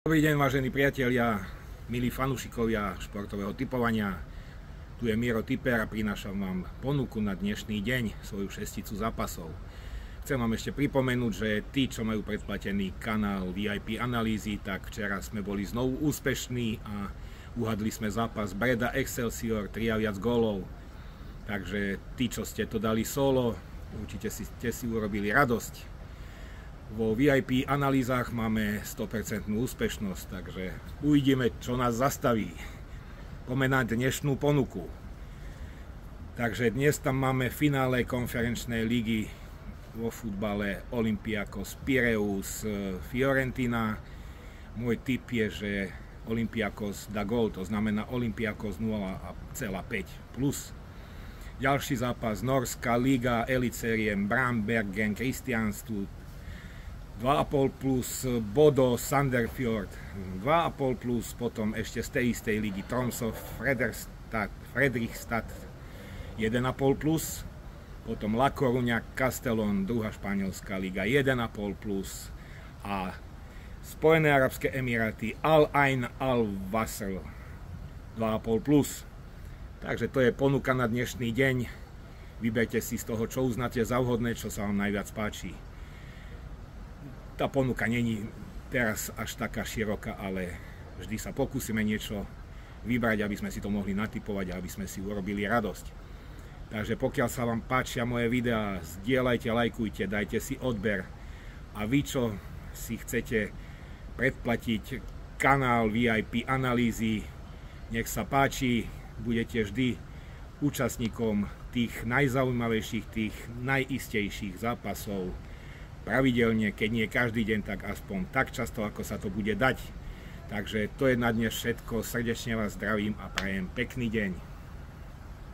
Dobrý deň, vážení priatelia, milí fanúšikovia športového tipovania. Tu je Miro Tipper a prinášam vám ponuku na dnešný deň, svoju šesticu zápasov. Chcem vám ešte pripomenúť, že tí, čo majú predplatený kanál VIP analýzy, tak včera sme boli znovu úspešní a uhadli sme zápas Breda Excelsior 3 a viac gólov. Takže tí, čo ste to dali solo, určite ste si urobili radosť. Vo VIP analýzach máme 100% úspešnosť, takže uvidíme, čo nás zastaví. Poďme na dnešnú ponuku. Takže dnes tam máme finále konferenčnej ligy vo futbale Olympiakos Pireus Fiorentina. Môj tip je, že Olympiakos dá gól, to znamená Olympiakos 0,5+. Ďalší zápas Norská liga Elitserien Brambergen Kristiansund 2,5+, Bodo Sandefjord 2,5+, potom ešte z tej istej ligy Tromsø Fredrikstad 1,5+, potom La Coruña Castellón, druhá španielská liga 1,5+, a Spojené arabské emiráty Al Ain Al Wasl 2,5+. Takže to je ponuka na dnešný deň. Vyberte si z toho, čo uznáte za vhodné, čo sa vám najviac páči. Tá ponuka není teraz až taká široká, ale vždy sa pokúsime niečo vybrať, aby sme si to mohli natipovať a aby sme si urobili radosť. Takže pokiaľ sa vám páčia moje videá, zdieľajte, lajkujte, dajte si odber. A vy, čo si chcete predplatiť kanál VIP analýzy, nech sa páči, budete vždy účastníkom tých najzaujímavejších, tých najistejších zápasov. Pravidelne, keď nie každý deň, tak aspoň tak často, ako sa to bude dať. Takže to je na dnes všetko. Srdečne vás zdravím a prajem pekný deň.